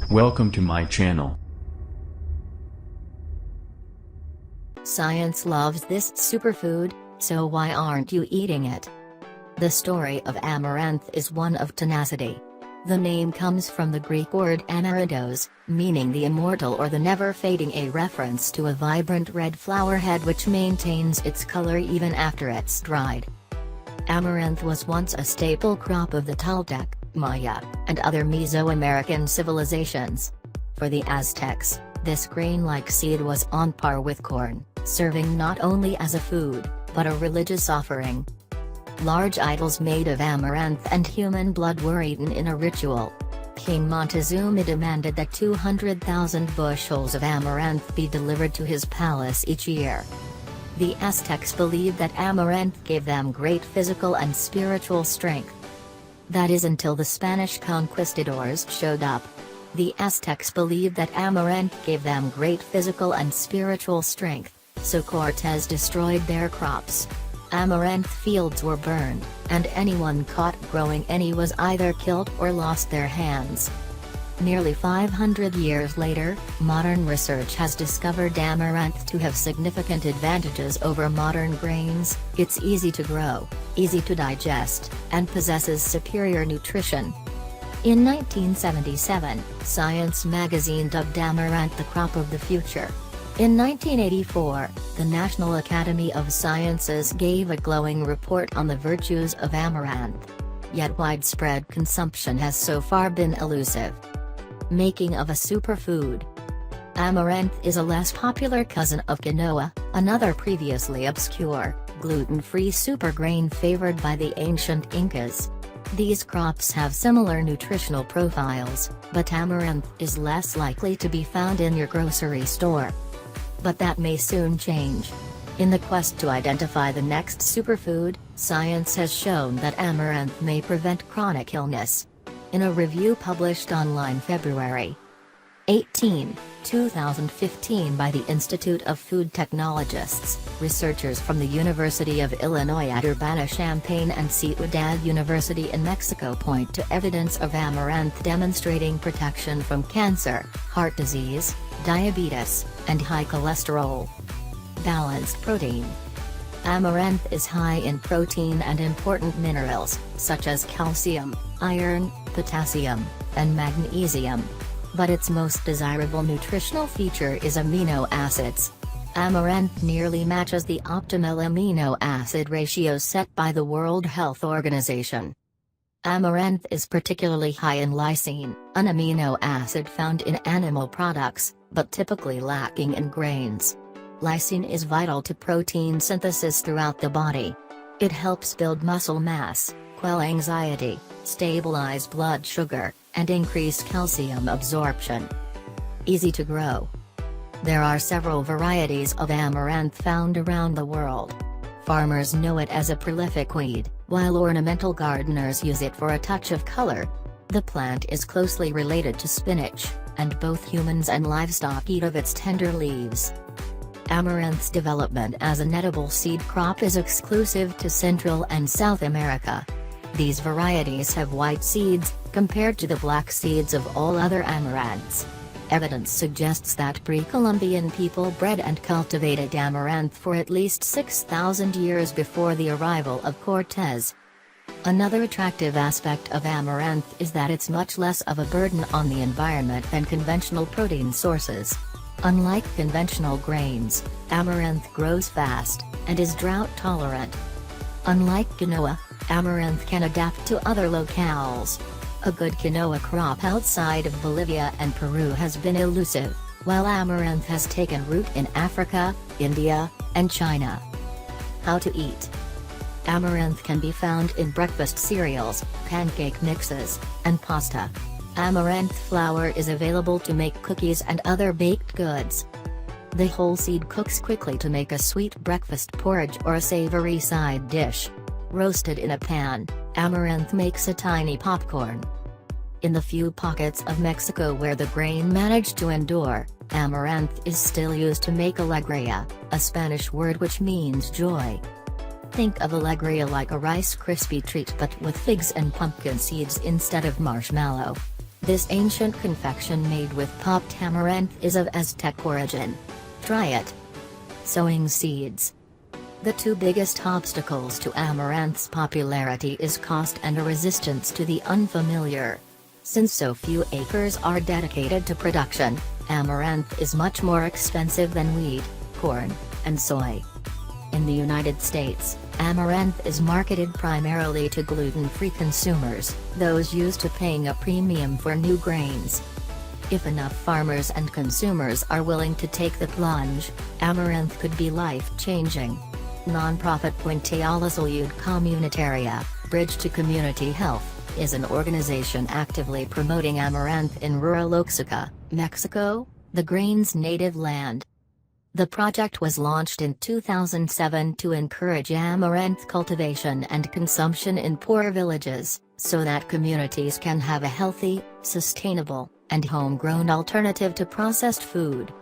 Welcome to my channel. Science loves this superfood, so why aren't you eating it? The story of amaranth is one of tenacity. The name comes from the Greek word amarantos, meaning the immortal or the never-fading, a reference to a vibrant red flower head which maintains its color even after it's dried. Amaranth was once a staple crop of the Toltec, Maya, and other Mesoamerican civilizations. For the Aztecs, this grain-like seed was on par with corn, serving not only as a food, but a religious offering. Large idols made of amaranth and human blood were eaten in a ritual. King Montezuma demanded that 200,000 bushels of amaranth be delivered to his palace each year. The Aztecs believed that amaranth gave them great physical and spiritual strength. That is until the Spanish conquistadors showed up. The Aztecs believed that amaranth gave them great physical and spiritual strength, so Cortés destroyed their crops. Amaranth fields were burned, and anyone caught growing any was either killed or lost their hands. Nearly 500 years later, modern research has discovered amaranth to have significant advantages over modern grains. It's easy to grow, easy to digest, and possesses superior nutrition. In 1977, Science magazine dubbed amaranth the crop of the future. In 1984, the National Academy of Sciences gave a glowing report on the virtues of amaranth. Yet widespread consumption has so far been elusive. Making of a superfood. Amaranth is a less popular cousin of quinoa, another previously obscure, gluten-free supergrain favored by the ancient Incas. These crops have similar nutritional profiles, but amaranth is less likely to be found in your grocery store. But that may soon change. In the quest to identify the next superfood, science has shown that amaranth may prevent chronic illness. In a review published online February 18, 2015 by the Institute of Food Technologists, researchers from the University of Illinois at Urbana-Champaign and Ciudad University in Mexico point to evidence of amaranth demonstrating protection from cancer, heart disease, diabetes, and high cholesterol. Balanced protein. Amaranth is high in protein and important minerals, such as calcium, iron, potassium, and magnesium. But its most desirable nutritional feature is amino acids. Amaranth nearly matches the optimal amino acid ratio set by the World Health Organization. Amaranth is particularly high in lysine, an amino acid found in animal products, but typically lacking in grains. Lysine is vital to protein synthesis throughout the body. It helps build muscle mass, quell anxiety, stabilize blood sugar, and increase calcium absorption. Easy to grow. There are several varieties of amaranth found around the world. Farmers know it as a prolific weed, while ornamental gardeners use it for a touch of color. The plant is closely related to spinach, and both humans and livestock eat of its tender leaves. Amaranth's development as an edible seed crop is exclusive to Central and South America. These varieties have white seeds, compared to the black seeds of all other amaranths. Evidence suggests that pre-Columbian people bred and cultivated amaranth for at least 6,000 years before the arrival of Cortés. Another attractive aspect of amaranth is that it's much less of a burden on the environment than conventional protein sources. Unlike conventional grains, amaranth grows fast, and is drought tolerant. Unlike quinoa, amaranth can adapt to other locales. A good quinoa crop outside of Bolivia and Peru has been elusive, while amaranth has taken root in Africa, India, and China. How to eat. Amaranth can be found in breakfast cereals, pancake mixes, and pasta. Amaranth flour is available to make cookies and other baked goods. The whole seed cooks quickly to make a sweet breakfast porridge or a savory side dish. Roasted in a pan, amaranth makes a tiny popcorn. In the few pockets of Mexico where the grain managed to endure, amaranth is still used to make alegría, a Spanish word which means joy. Think of alegría like a Rice Krispie treat but with figs and pumpkin seeds instead of marshmallow. This ancient confection made with popped amaranth is of Aztec origin. Try it. Sowing seeds. The two biggest obstacles to amaranth's popularity is cost and a resistance to the unfamiliar. Since so few acres are dedicated to production, amaranth is much more expensive than wheat, corn, and soy. In the United States, amaranth is marketed primarily to gluten-free consumers, those used to paying a premium for new grains. If enough farmers and consumers are willing to take the plunge, amaranth could be life-changing. Nonprofit Puente a la Salud Comunitaria, Bridge to Community Health, is an organization actively promoting amaranth in rural Oaxaca, Mexico, the grain's native land. The project was launched in 2007 to encourage amaranth cultivation and consumption in poor villages, so that communities can have a healthy, sustainable, and homegrown alternative to processed food.